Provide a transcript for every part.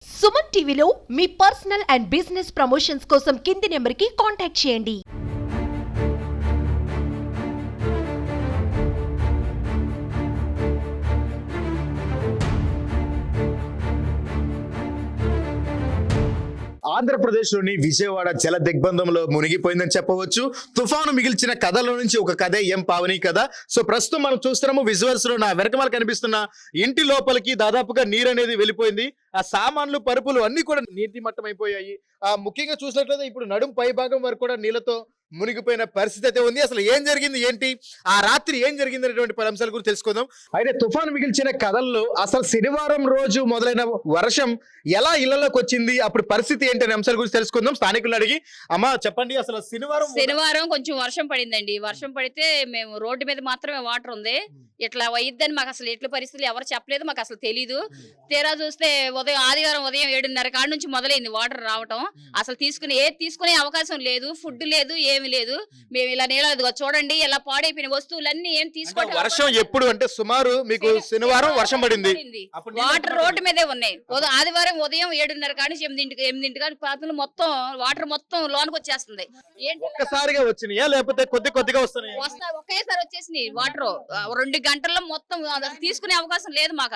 సుమన్ టీవీలో మీ personal and business promotions కోసం కింది నెంబర్కి కాంటాక్ట్ చేయండి. ఆంధ్రప్రదేశ్లోని విజయవాడ జల దిగ్బంధంలో మునిగిపోయిందని చెప్పవచ్చు. తుఫాను మిగిల్చిన కథలో నుంచి ఒక కథే ఎం పావని కథ. సో ప్రస్తుతం మనం చూస్తున్నాము విజువల్స్ లో నా వెనకమాల కనిపిస్తున్న ఇంటి లోపలికి దాదాపుగా నీరు అనేది వెళ్ళిపోయింది. ఆ సామాన్లు పరుపులు అన్ని కూడా నీటి మట్టం అయిపోయాయి. ముఖ్యంగా చూసినట్లయితే ఇప్పుడు నడుం పై భాగం వరకు కూడా నీళ్లతో మునిగిపోయిన పరిస్థితి అయితే ఉంది. అసలు ఏం జరిగింది ఏంటి, ఆ రాత్రి ఏం జరిగింది అనేటువంటి పలు అంశాల గురించి తెలుసుకుందాం. అయితే తుఫాను మిగిల్చిన కథల్లో అసలు శనివారం రోజు మొదలైన వర్షం ఎలా ఇళ్లలోకి వచ్చింది, అప్పుడు పరిస్థితి ఏంటి అనే అంశాల గురించి తెలుసుకుందాం. స్థానికులను అడిగి అమ్మా చెప్పండి, అసలు శనివారం కొంచెం వర్షం పడిందండి. వర్షం పడితే మేము రోడ్డు మీద మాత్రమే వాటర్ ఉంది. ఇట్లా వయ్యిద్దని మాకు అసలు ఎట్ల పరిస్థితులు ఎవరు చెప్పలేదు, మాకు అసలు తెలీదు. తీరా చూస్తే ఆదివారం ఉదయం 7:30 కాడ నుంచి మొదలైంది వాటర్ రావటం. అసలు తీసుకునే అవకాశం లేదు, ఫుడ్ లేదు, ఏమి లేదు. మేము ఇలా నీళ్ళ చూడండి ఇలా పాడైపోయిన వస్తువులన్నీ ఏం తీసుకోవడం. వర్షం ఎప్పుడు అంటే సుమారు మీకు శనివారం వర్షం పడింది, వాటర్ రోడ్డు మీదే ఉన్నాయి. ఆదివారం ఉదయం 7:30 కాడ నుంచి 8 కాడ పాత్రలు మొత్తం వాటర్ మొత్తం లోనికి వచ్చేస్తుంది. ఒక్కసారిగా వచ్చినాయా లేకపోతే కొద్దిగా వస్తున్నాయి? ఒకేసారి వచ్చేసినాయి వాటర్. 2 గంటల్లో మొత్తం తీసుకునే అవకాశం లేదు మాకు.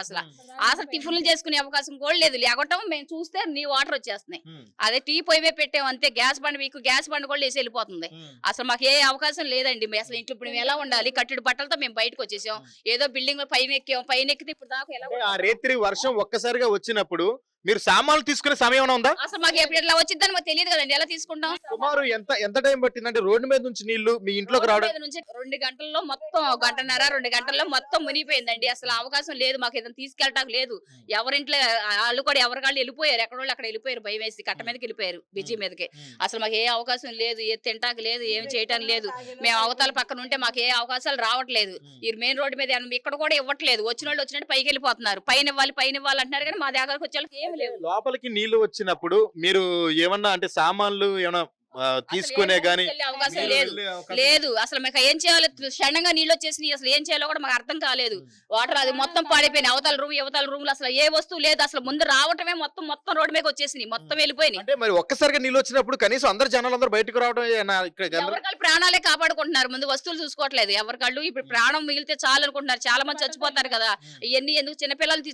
అసలు టిఫిన్లు చేసుకునే అవకాశం కూడా లేదు. లేకపోవటం మేము చూస్తే నీ వాటర్ వచ్చేస్తున్నాయి. అదే టీ పొయ్యి పెట్టాం అంతే. గ్యాస్ బండ్ కూడా వేసి వెళ్ళిపోతుంది. అసలు మాకు ఏ అవకాశం లేదండి. అసలు ఇంట్లో ఇప్పుడు మేము ఎలా ఉండాలి? కట్టుడు బట్టలతో మేము బయటకు వచ్చేసాం. ఏదో బిల్డింగ్ పైన ఎక్కితే ఇప్పుడు దాకా ఎలా. ఆ రేత్రి వర్షం ఒక్కసారిగా వచ్చినప్పుడు మీరు సామాన్లు తీసుకునే సమయం ఉందా? అసలు మాకు ఎప్పుడు ఎట్లా వచ్చిందని మాకు తెలియదు కదండి. ఎలా తీసుకుంటాం? సుమారు ఎంత టైం పట్టింది అంటే రోడ్డు మీద నుంచి నీళ్లు మీ ఇంట్లోకి రావడం? నుంచి 2 గంటల్లో మొత్తం 1.5-2 గంటల్లో మొత్తం మునిగిపోయిందండి. అసలు అవకాశం లేదు మాకు. ఏదైనా తీసుకెళ్ళటానికి లేదు. ఎవరింట్లో వాళ్ళు కూడా ఎవరికాళ్ళు వెళ్ళిపోయారు. ఎక్కడోళ్ళు అక్కడ వెళ్ళిపోయారు. భయం వేసి కట్ట మీదకి వెళ్ళిపోయారు, బిజీ మీదకి. అసలు మాకు ఏ అవకాశం లేదు, ఏ తింటానికి లేదు, ఏం చేయటానికి లేదు. మేము అవతల పక్కన ఉంటే మాకు ఏ అవకాశాలు రావట్లేదు. ఈ మెయిన్ రోడ్డు మీద ఇక్కడ కూడా ఇవ్వట్లేదు. వచ్చిన వాళ్ళు వచ్చినట్టు పైకి వెళ్ళిపోతున్నారు. పైన ఇవ్వాలి అంటున్నారు కానీ మా దగ్గరకు వచ్చే లోపలికి నీళ్లు వచ్చినప్పుడు మీరు ఏమన్నా అంటే సామాన్లు ఏమన్నా తీసుకునే గానీ అవకాశం లేదు. అసలు మాకు ఏం చేయాలి? క్షణంగా నీళ్ళు వచ్చేసినాయి. అసలు ఏం చేయాలో కూడా మాకు అర్థం కాలేదు. వాటర్ అది మొత్తం పాడైపోయినాయి. అవతల రూమ్ లో అసలు ఏ వస్తువు లేదు. అసలు ముందు రావటమే మొత్తం రోడ్డు మీద వచ్చేసినాయి. మొత్తం వెళ్ళిపోయినాయి. అంటే మరి ఒక్కసారిగా నీళ్ళు వచ్చినప్పుడు కనీసం అందరు జనాలందరూ బయటకు రావడం ఎవరికాళ్ళు ప్రాణాలే కాపాడుకుంటున్నారు. ముందు వస్తువులు చూసుకోవట్లేదు ఎవరికాళ్ళు. ఇప్పుడు ప్రాణం మిగిలితే చాలు అనుకుంటున్నారు. చాలా మంది చచ్చిపోతారు కదా. ఇవన్నీ ఎందుకు?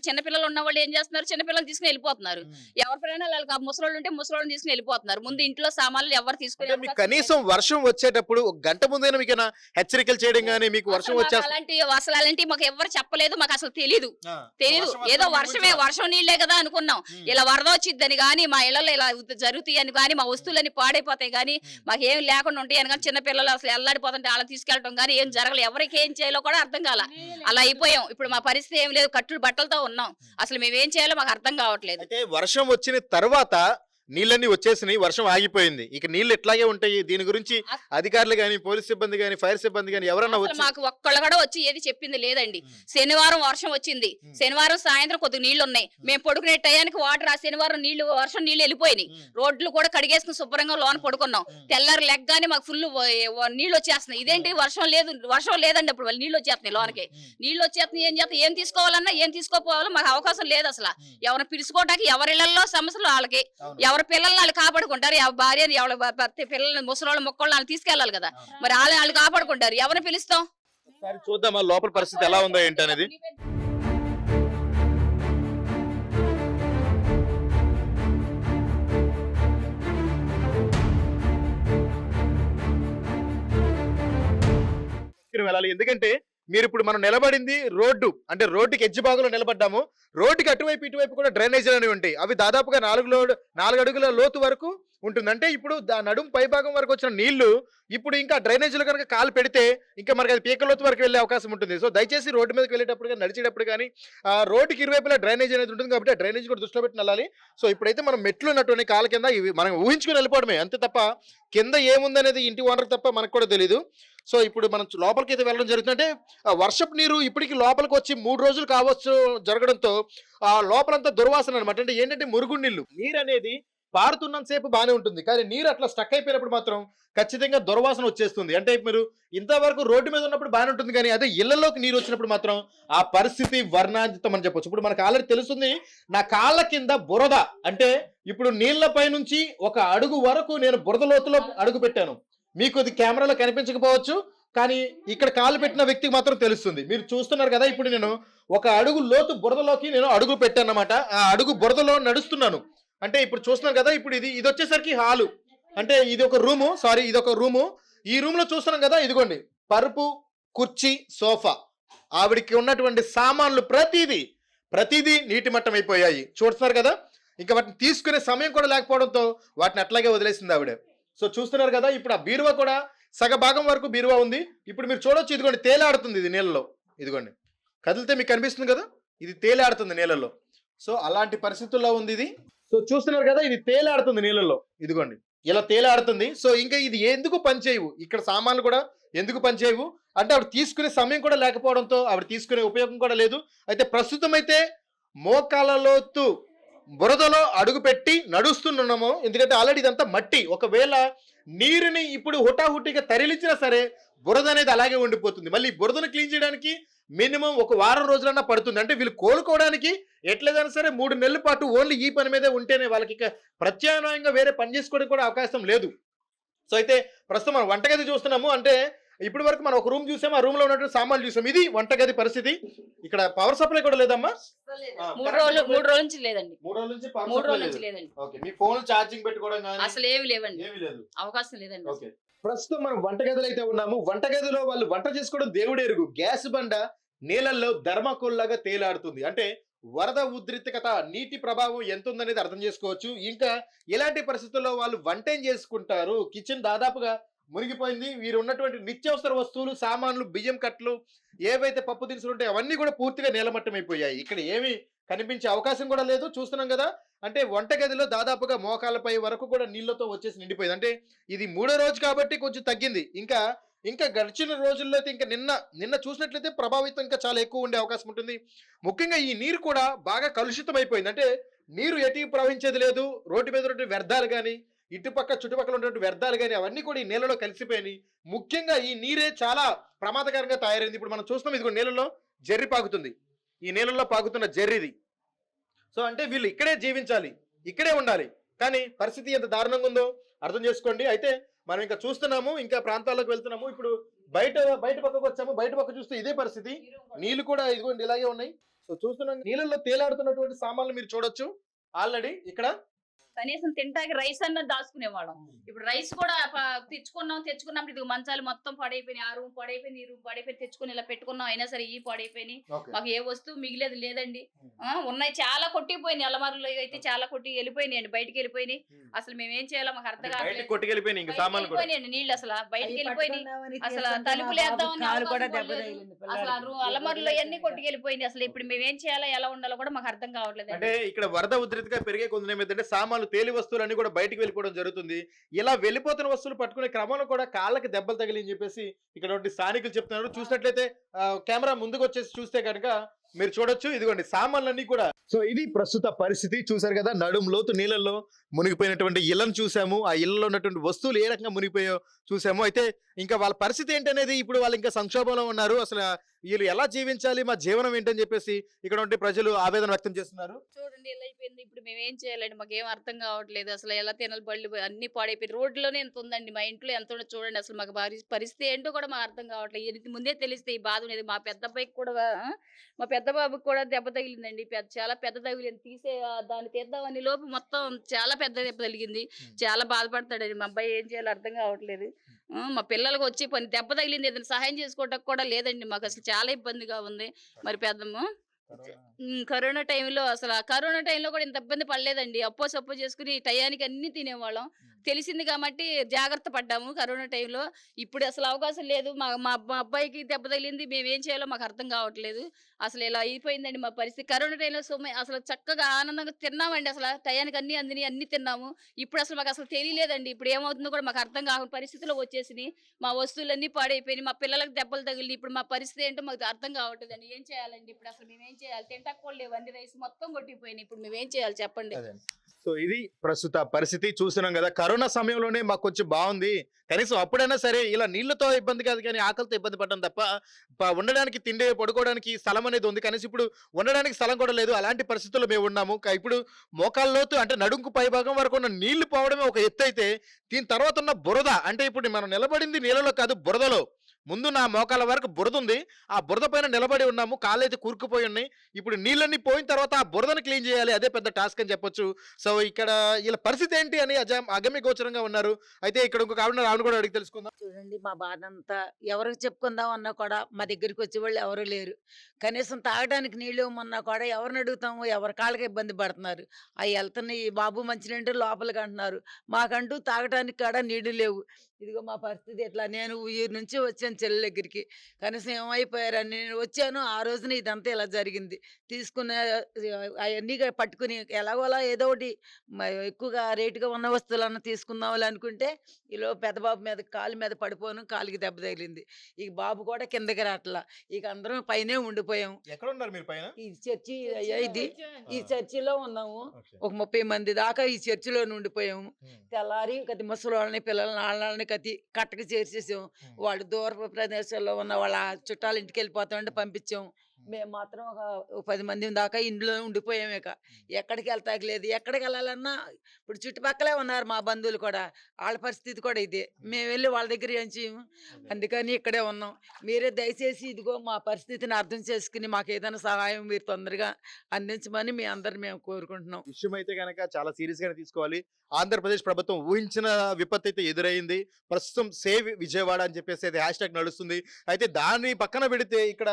చిన్నపిల్లలు ఉన్న వాళ్ళు ఏం చేస్తున్నారు? చిన్నపిల్లలు తీసుకుని వెళ్ళిపోతున్నారు. ఎవరి ప్రాణాలు వాళ్ళకి ముసలోళ్ళు ఉంటే ముసలోళ్ళని తీసుకుని వెళ్ళిపోతున్నారు. ముందు ఇంట్లో సామాన్లు కనీసం వర్షం వచ్చేటప్పుడు ఒక గంట ముందైనా మీకు హెచ్చరికలు చేయడం గానీ మీకు వర్షం అలాంటి మాకు ఎవరు చెప్పలేదు. మాకు అసలు తెలీదు. ఏదో వర్షం నీళ్లే కదా అనుకున్నాం. ఇలా వరద వచ్చిద్దని గానీ, మా ఇళ్లలో ఇలా జరుగుతాయి అని గానీ, మా వస్తువులన్నీ పాడైపోతాయి గానీ, మాకు ఏం లేకుండా ఉంటాయి అని కానీ, చిన్నపిల్లలు అసలు ఎల్లాడిపోతుంటే అలా తీసుకెళ్ళడం కానీ ఏం జరగలేదు. ఎవరికి ఏం చేయాలో కూడా అర్థం కాల. అలా అయిపోయాం. ఇప్పుడు మా పరిస్థితి ఏం లేదు. కట్టుడు బట్టలతో ఉన్నాం. అసలు మేమేం చేయాలో మాకు అర్థం కావట్లేదు. అయితే వర్షం వచ్చిన తర్వాత నీళ్ళన్నీ వచ్చేసినాయి, వర్షం ఆగిపోయింది. ఇక నీళ్ళు ఎట్లాగే ఉంటాయి. దీని గురించి అధికారులు గాని, పోలీస్ సిబ్బంది గాని, ఫైర్ సిబ్బంది గాని ఎవరన్నా వచ్చి మాకు ఒక్కళ్ళు కూడా వచ్చి ఏది చెప్పింది లేదండి. శనివారం వర్షం వచ్చింది. శనివారం సాయంత్రం కొద్దిగా నీళ్లు ఉన్నాయి. మేము పడుకునే టయానికి వాటర్ ఆ శనివారం వర్షం నీళ్లు వెళ్ళిపోయినాయి. రోడ్లు కూడా కడిగేసుకుని శుభ్రంగా లోన పడుకున్నాం. తెల్లారు లెగ్గానే మాకు ఫుల్ నీళ్లు వచ్చేస్తున్నాయి. ఇదేంటి వర్షం లేదండి. అప్పుడు వాళ్ళు నీళ్లు వచ్చేస్తున్నాయి. లోనకి నీళ్లు వచ్చేస్తున్నాయి. ఏం చేస్తాం? ఏం తీసుకోవాలన్నా ఏం తీసుకోపోవాలో మాకు అవకాశం లేదు. అసలు ఎవరిని పిలుచుకోవడానికి ఎవరి ఇళ్లలో సమస్యలు వాళ్ళకి. ఎవరి పిల్లల్ని వాళ్ళు కాపాడుకుంటారు. ఎవరి భార్యని ఎవరి పిల్లల్ని ముసలోళ్ళు మొక్కలు వాళ్ళు తీసుకెళ్లాలి కదా. మరి వాళ్ళు కాపాడుకుంటారు. ఎవరిని పిలుస్తాం? చూద్దామా లోపల పరిస్థితి ఎలా ఉందో ఏంటి అనేది. వెళ్ళాలి ఎందుకంటే మీరు ఇప్పుడు మనం నిలబడింది రోడ్డు అంటే రోడ్డుకి ఎడ్జ్ భాగంలో నిలబడ్డాము. రోడ్డుకి అటువైపు ఇటువైపు కూడా డ్రైనేజీలు అనేవి ఉంటాయి. అవి దాదాపుగా 4 అడుగుల లోతు వరకు ఉంటుంది. అంటే ఇప్పుడు నడుం పై భాగం వరకు వచ్చిన నీళ్లు ఇప్పుడు ఇంకా డ్రైనేజీలు కనుక కాలు పెడితే ఇంకా మనకి అది పీక లోతు వరకు వెళ్ళే అవకాశం ఉంటుంది. సో దయచేసి రోడ్డు మీదకి వెళ్ళేటప్పుడు కానీ నడిచేటప్పుడు కానీ రోడ్డుకి ఇరువైపులా డ్రైనేజ్ అనేది ఉంటుంది కాబట్టి ఆ డ్రైనేజ్ కూడా దృష్టిలో పెట్టి వెళ్ళాలి. సో ఇప్పుడైతే మనం మెట్లు ఉన్నటువంటి కాళ్ళ కింద ఇవి మనం ఊహించుకుని వెళ్ళిపోవడమే అంతే తప్ప కింద ఏముందనేది ఇంటి ఓనర్ తప్ప మనకు కూడా తెలియదు. సో ఇప్పుడు మనం లోపలికి అయితే వెళ్ళడం జరుగుతుందంటే వర్షపు నీరు ఇప్పటికి లోపలికి వచ్చి 3 రోజులు కావచ్చు జరగడంతో ఆ లోపలంతా దుర్వాసన అనమాట. అంటే ఏంటంటే మురుగుడు నీళ్ళు అనేది పారుతున్నంత సేపు బాగానే ఉంటుంది, కానీ నీరు అట్లా స్టక్ అయిపోయినప్పుడు మాత్రం ఖచ్చితంగా దుర్వాసన వచ్చేస్తుంది. అంటే మీరు ఇంతవరకు రోడ్డు మీద ఉన్నప్పుడు బాగానే ఉంటుంది, కానీ అదే ఇళ్లలోకి నీరు వచ్చినప్పుడు మాత్రం ఆ పరిస్థితి వర్ణాంతితం అని చెప్పొచ్చు. ఇప్పుడు మనకు ఆల్రెడీ తెలుస్తుంది, నా కాళ్ళ కింద బురద, అంటే ఇప్పుడు నీళ్లపై నుంచి ఒక అడుగు వరకు నేను బురద లోతులో అడుగు పెట్టాను. మీకు ఇది కెమెరాలో కనిపించకపోవచ్చు, కానీ ఇక్కడ కాలు పెట్టిన వ్యక్తికి మాత్రం తెలుస్తుంది. మీరు చూస్తున్నారు కదా, ఇప్పుడు నేను ఒక అడుగు లోతు బురదలోకి నేను అడుగు పెట్టాను అన్నమాట. ఆ అడుగు బురదలో నడుస్తున్నాను. అంటే ఇప్పుడు చూస్తున్నారు కదా, ఇప్పుడు ఇది వచ్చేసరికి హాలు, అంటే ఇది ఒక రూము, సారీ ఇది ఒక రూము. ఈ రూమ్ లో చూస్తున్నాం కదా, ఇదిగోండి పరుపు, కుర్చీ, సోఫా, ఆవిడికి ఉన్నటువంటి సామాన్లు ప్రతిదీ నీటి మట్టం అయిపోయాయి. చూస్తున్నారు కదా, ఇంకా వాటిని తీసుకునే సమయం కూడా లేకపోవడంతో వాటిని అట్లాగే వదిలేసింది ఆవిడ. సో చూస్తున్నారు కదా, ఇప్పుడు ఆ బీరువా కూడా సగ భాగం వరకు బీరువా ఉంది. ఇప్పుడు మీరు చూడొచ్చు, ఇదిగోండి తేలాడుతుంది ఇది నీళ్ళలో, ఇదిగోండి కదిలితే మీకు కనిపిస్తుంది కదా, ఇది తేలాడుతుంది నీళ్ళలో. సో అలాంటి పరిస్థితుల్లో ఉంది ఇది. సో చూస్తున్నారు కదా, ఇది తేలాడుతుంది నీళ్ళలో, ఇదిగోండి ఇలా తేలాడుతుంది. సో ఇంకా ఇది ఎందుకు పనిచేయవు, ఇక్కడ సామాన్లు కూడా ఎందుకు పనిచేయవు అంటే ఆవిడ తీసుకునే సమయం కూడా లేకపోవడంతో ఆవిడ తీసుకునే ఉపయోగం కూడా లేదు. అయితే ప్రస్తుతం అయితే మోకాళ్ళ లోతు బురదలో అడుగు పెట్టి నడుస్తున్నాము, ఎందుకంటే ఆల్రెడీ ఇదంతా మట్టి. ఒకవేళ నీరుని ఇప్పుడు హుటాహుటిగా తరలించినా సరే బురద అనేది అలాగే ఉండిపోతుంది. మళ్ళీ బురదను క్లీన్ చేయడానికి మినిమం ఒక వారం రోజులన్నా పడుతుంది. అంటే వీళ్ళు కోలుకోవడానికి ఎట్లేదైనా సరే 3 నెలల పాటు ఓన్లీ ఈ పని మీదే ఉంటేనే వాళ్ళకి ఇక ప్రత్యామ్నాయంగా వేరే పని చేసుకోవడానికి కూడా అవకాశం లేదు. సో అయితే ప్రస్తుతం మనం వంటగది చూస్తున్నాము. అంటే ఇప్పటి వరకు మనం ఒక రూమ్ చూసాము, ఆ రూమ్ లో ఉన్నటువంటి సామాన్లు చూసాం. ఇది వంటగది పరిస్థితి. ఇక్కడ పవర్ సప్లై కూడా లేదమ్మా, 3 రోజుల నుంచి లేదండి. 3 రోజుల నుంచి 3 రోజుల నుంచి లేదండి. ఓకే, మీ ఫోన్ ఛార్జింగ్ పెట్టుకోవడం కానీ అసలు ఏమి లేవండి, ఏమీ లేదు, అవకాశం లేదండి. ఓకే. ప్రస్తుతం మనం వంటగదిలో అయితే ఉన్నాము. వంటగదిలో వాళ్ళు వంట చేసుకోవడం దేవుడెరుగు. గ్యాస్ బండ నీళ్ళల్లో ధర్మకోల్లాగా తేలాడుతుంది. అంటే వరద ఉద్రిక్తత, నీటి ప్రభావం ఎంత ఉందనేది అర్థం చేసుకోవచ్చు. ఇంకా ఇలాంటి పరిస్థితుల్లో వాళ్ళు వంట ఏం చేసుకుంటారు, కిచెన్ దాదాపుగా మునిగిపోయింది. వీరు ఉన్నటువంటి నిత్యావసర వస్తువులు, సామాన్లు, బియ్యం కట్లు, ఏవైతే పప్పు దినుసులు ఉంటాయో అవన్నీ కూడా పూర్తిగా నేలమట్టం అయిపోయాయి. ఇక్కడ ఏమి కనిపించే అవకాశం కూడా లేదు. చూస్తున్నాం కదా, అంటే వంటగదిలో దాదాపుగా మోకాళ్ళపై వరకు కూడా నీళ్లతో వచ్చేసి నిండిపోయింది. అంటే ఇది 3వ రోజు కాబట్టి కొంచెం తగ్గింది. ఇంకా గడిచిన రోజుల్లో అయితే ఇంకా నిన్న చూసినట్లయితే ప్రభావితం ఇంకా చాలా ఎక్కువ ఉండే అవకాశం ఉంటుంది. ముఖ్యంగా ఈ నీరు కూడా బాగా కలుషితం అయిపోయింది. అంటే నీరు ఎటు ప్రవహించేది లేదు. రోడ్డు మీద ఉన్నటువంటి వ్యర్థాలు కానీ, చుట్టుపక్కల ఉన్నటువంటి వ్యర్థాలు కానీ అవన్నీ కూడా ఈ నీళ్ళలో కలిసిపోయినాయి. ముఖ్యంగా ఈ నీరే చాలా ప్రమాదకరంగా తయారైంది. ఇప్పుడు మనం చూస్తున్నాం, ఇదిగో నీళ్ళలో జర్రి పాకుతుంది. ఈ నీళ్ళలో పాకుతున్న జర్రిది. సో అంటే వీళ్ళు ఇక్కడే జీవించాలి, ఇక్కడే ఉండాలి, కానీ పరిస్థితి ఎంత దారుణంగా ఉందో అర్థం చేసుకోండి. అయితే మనం ఇంకా చూస్తున్నాము, ఇంకా ప్రాంతాల్లోకి వెళ్తున్నాము. ఇప్పుడు బయట పక్కకు వచ్చాము. బయట పక్క చూస్తే ఇదే పరిస్థితి, నీళ్లు కూడా ఇదిగోండి ఇలాగే ఉన్నాయి. సో చూస్తున్నాం, నీళ్ళల్లో తేలాడుతున్నటువంటి సామాన్లు మీరు చూడొచ్చు. ఆల్రెడీ ఇక్కడ కనీసం తింటాకి రైస్ అన్న దాచుకునేవాళ్ళం. ఇప్పుడు రైస్ కూడా తెచ్చుకున్నప్పుడు ఇది మంచాలు మొత్తం పడైపోయినాయి. ఆ రూమ్ పడైపోయింది, ఈ రూమ్ పడైపోయి తెచ్చుకుని ఇలా పెట్టుకున్నాం. అయినా సరే ఈ పడైపోయినాయి, మాకు ఏ వస్తువు మిగిలేదు లేదండి. ఉన్నాయి, చాలా కొట్టిపోయినాయి. అలమారులో అయితే చాలా కొట్టి వెళ్ళిపోయినాయండి, బయటికి వెళ్ళిపోయినాయి. అసలు మేము ఏం చేయాలో మాకు అర్థం కావట్లేదు. నీళ్ళు అసలు బయటికి వెళ్ళిపోయినాయి. అసలు తలుపులు వేద్దామని అసలు అలమారులో అన్ని కొట్టుకెళ్ళిపోయింది. అసలు ఇప్పుడు మేము ఏం చేయాలో, ఎలా ఉండాలో కూడా మాకు అర్థం కావట్లేదు. అంటే ఇక్కడ వరద ఉధృతిగా పెరిగే కొంత ఏమైందంటే సామాన్లు, తేలి వస్తువులన్నీ కూడా బయటికి వెళ్ళిపోవడం జరుగుతుంది. ఇలా వెళ్ళిపోతున్న వస్తువులు పట్టుకునే క్రమంలో కూడా కాళ్ళకి దెబ్బలు తగిలి అని చెప్పేసి ఇక్కడ స్థానికులు చెప్తున్నారు. చూసినట్లయితే కెమెరా ముందుకు వచ్చేసి చూస్తే కనుక మీరు చూడొచ్చు, ఇదిగోండి సామాన్లన్నీ కూడా. సో ఇది ప్రస్తుత పరిస్థితి. చూసారు కదా, నడుం లోతు నీళ్ళల్లో మునిగిపోయినటువంటి ఇళ్లను చూసాము. ఆ ఇళ్లలో ఉన్నటువంటి వస్తువులు ఏ రకంగా మునిగిపోయో చూసాము. అయితే ఇంకా వాళ్ళ పరిస్థితి ఏంటనేది, ఇప్పుడు వాళ్ళు ఇంకా సంక్షోభంలో ఉన్నారు. అసలు వీళ్ళు ఎలా జీవించాలి, మా జీవనం ఏంటని చెప్పేసి ఇక్కడ ఉంటే ప్రజలు ఆవేదన వ్యక్తం చేస్తున్నారు. చూడండి ఎలా అయిపోయింది, ఇప్పుడు మేము ఏం చేయాలండి, మాకు ఏం అర్థం కావట్లేదు. అసలు ఎలా తినాలి, బళ్ళు అన్ని పాడైపోయి రోడ్లోనే ఎంత ఉందండి, మా ఇంట్లో ఎంత ఉండదు చూడండి. అసలు మాకు పరిస్థితి ఏంటో కూడా మాకు అర్థం కావట్లేదు. ఇది ముందే తెలిస్తే ఈ బాధ ఉండేది. మా పెద్ద అబ్బాయికి కూడా, మా పెద్ద బాబుకి కూడా దెబ్బ తగిలిందండి. చాలా పెద్ద తగిలింది. దాన్ని తీద్దామని లోపు మొత్తం చాలా పెద్ద దెబ్బ తగిలింది. చాలా బాధపడతాడండి మా అబ్బాయి. ఏం చేయాలో అర్థం కావట్లేదు. మా పిల్లలకు వచ్చి దెబ్బ తగిలింది, ఏదైనా సహాయం చేసుకోవడానికి కూడా లేదండి మాకు. అసలు చాలా ఇబ్బందిగా ఉంది. మరి కరోనా టైంలో కూడా ఇంత ఇబ్బంది పడలేదండి. అప్పో సప్పో చేసుకుని టయానికి అన్ని తినేవాళ్ళం. తెలిసింది కాబట్టి జాగ్రత్త పడ్డాము కరోనా టైంలో. ఇప్పుడు అసలు అవకాశం లేదు. మా అబ్బాయికి దెబ్బ తగిలింది, మేము ఏం చేయాలో మాకు అర్థం కావట్లేదు. అసలు ఇలా అయిపోయిందండి మా పరిస్థితి. కరోనా టైంలో అసలు చక్కగా ఆనందంగా తిన్నామండి. అసలు టయానికి అన్ని తిన్నాము. ఇప్పుడు అసలు మాకు అసలు తెలియలేదండి. ఇప్పుడు ఏమవుతుందో కూడా మాకు అర్థం కాకుండా పరిస్థితిలో వచ్చేసినాయి. మా వస్తువులన్నీ పాడైపోయినాయి, మా పిల్లలకు దెబ్బలు తగిలినాయి. ఇప్పుడు మా పరిస్థితి ఏంటో మాకు అర్థం కావట్లేదండి. ఏం చేయాలండి ఇప్పుడు? అసలు మేమేం చేయాలి? తింటాకు కూడా లేవు, అన్ని రైస్ మొత్తం కొట్టిపోయినాయి. ఇప్పుడు మేమేం చేయాలి చెప్పండి. సో ఇది ప్రస్తుత పరిస్థితి చూస్తున్నాం కదా. కరోనా సమయంలోనే మాకు కొంచెం బాగుంది, కనీసం అప్పుడైనా సరే ఇలా నీళ్లతో ఇబ్బంది కాదు కానీ ఆకలితో ఇబ్బంది పడడం తప్ప ఉండడానికి తిండి పడుకోవడానికి స్థలం అనేది ఉంది, కనీసం ఇప్పుడు ఉండడానికి స్థలం కూడా లేదు. అలాంటి పరిస్థితుల్లో మేము ఉన్నాము. ఇప్పుడు మోకాళ్ళ లోతు అంటే నడుంకు పై భాగం వరకు ఉన్న నీళ్లు పోవడమే ఒక ఎత్తు అయితే, దీని తర్వాత ఉన్న బురద అంటే ఇప్పుడు మనం నిలబడింది నీళ్ళలో కాదు బురదలో. ముందు నా మోకాల వరకు బురద ఉంది, ఆ బురద పైన నిలబడి ఉన్నాము, కాళ్ళు అయితే కూరుకుపోయి ఉన్నాయి. ఇప్పుడు నీళ్ళన్నీ పోయిన తర్వాత ఆ బురదను క్లీన్ చేయాలి, అదే పెద్ద టాస్క్ అని చెప్పొచ్చు. సో ఇక్కడ వీళ్ళ పరిస్థితి ఏంటి అని అగమ్య గోచరంగా ఉన్నారు. అయితే ఇక్కడ ఇంకొక ఆవిడ కూడా అడిగి తెలుసుకుందాం. చూడండి మా బాధ అంతా ఎవరికి చెప్పుకుందాం అన్నా కూడా మా దగ్గరికి వచ్చేవాళ్ళు ఎవరు లేరు. కనీసం తాగడానికి నీళ్ళు ఇవ్వమన్నా కూడా ఎవరిని అడుగుతాము, ఎవరి కాళ్ళకి ఇబ్బంది పడుతున్నారు. అవి వెళ్తున్నాయి, బాబు మంచినీళ్ళు లోపలికి అంటున్నారు, మాకంటూ తాగడానికి కూడా నీళ్లు లేవు. ఇదిగో మా పరిస్థితి ఎట్లా. నేను ఊరి నుంచి వచ్చాను చెల్లి దగ్గరికి, కనీసం ఏమైపోయారని నేను వచ్చాను. ఆ రోజున ఇదంతా ఇలా జరిగింది. తీసుకున్న అవన్నీ పట్టుకుని ఎలాగోలా ఏదో ఒకటి ఎక్కువగా రేటుగా ఉన్న వస్తువులన్నా తీసుకుందాం అనుకుంటే ఈలో పెద్ద బాబు మీద కాలు మీద పడిపోను, కాలుకి దెబ్బ తగిలింది. ఇక బాబు కూడా కిందకి రాట్లా. ఇక అందరం పైనే ఉండిపోయాం. ఎక్కడ ఉన్నారు మీరు పైన? ఈ చర్చి అయ్యా ఇది, ఈ చర్చిలో ఉన్నాము. ఒక 30 మంది దాకా ఈ చర్చిలో ఉండిపోయాము. తెల్లారి కతి ముసలి పిల్లల్ని వాళ్ళని కతి కట్టకి చేర్చేసాం. వాళ్ళు దూరపు ప్రదేశాల్లో ఉన్న వాళ్ళ చుట్టాల ఇంటికి వెళ్ళిపోతామంటే పంపించాం. మేము మాత్రం ఒక 10 మంది దాకా ఇంట్లో ఉండిపోయాం. ఇక ఎక్కడికి వెళ్తాకలేదు. ఎక్కడికి వెళ్ళాలన్నా ఇప్పుడు చుట్టుపక్కలే ఉన్నారు మా బంధువులు కూడా, వాళ్ళ పరిస్థితి కూడా ఇదే. మేము వెళ్ళి వాళ్ళ దగ్గర ఏం చేయము, అందుకని ఇక్కడే ఉన్నాం. మీరే దయచేసి ఇదిగో మా పరిస్థితిని అర్థం చేసుకుని మాకు ఏదైనా సహాయం మీరు తొందరగా అందించమని మీ అందరు మేము కోరుకుంటున్నాం. విషయం అయితే కనుక చాలా సీరియస్ గానే తీసుకోవాలి. ఆంధ్రప్రదేశ్ ప్రభుత్వం ఊహించిన విపత్తు అయితే ఎదురైంది. ప్రస్తుతం సేవ్ విజయవాడ అని చెప్పేసి అయితే హ్యాష్ ట్యాగ్ నడుస్తుంది. అయితే దాన్ని పక్కన పెడితే ఇక్కడ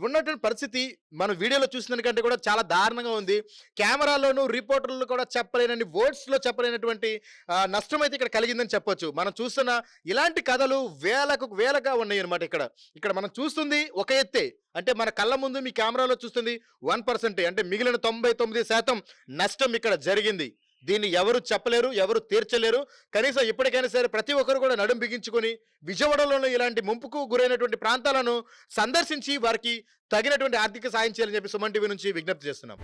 ఉన్నటువంటి పరిస్థితి మనం వీడియోలో చూసిన కంటే కూడా చాలా దారుణంగా ఉంది. కెమెరాలోను రిపోర్టర్లు కూడా చెప్పలేనని, వర్డ్స్ లో చెప్పలేనటువంటి నష్టం అయితే ఇక్కడ కలిగిందని చెప్పొచ్చు. మనం చూస్తున్న ఇలాంటి కథలు వేలగా ఉన్నాయి అనమాట. ఇక్కడ మనం చూస్తుంది ఒక ఎత్తే, అంటే మన కళ్ళ ముందు మీ కెమెరాలో చూస్తుంది 1%, అంటే మిగిలిన 99% నష్టం ఇక్కడ జరిగింది. దీన్ని ఎవరు చెప్పలేరు, ఎవరు తీర్చలేరు. కనీసం ఇప్పటికైనా సరే ప్రతి ఒక్కరు కూడా నడుం బిగించుకొని విజయవాడలోని ఇలాంటి ముంపుకు గురైనటువంటి ప్రాంతాలను సందర్శించి వారికి తగినటువంటి ఆర్థిక సాయం చేయాలని చెప్పి సుమన్ టీవీ నుంచి విజ్ఞప్తి చేస్తున్నాం.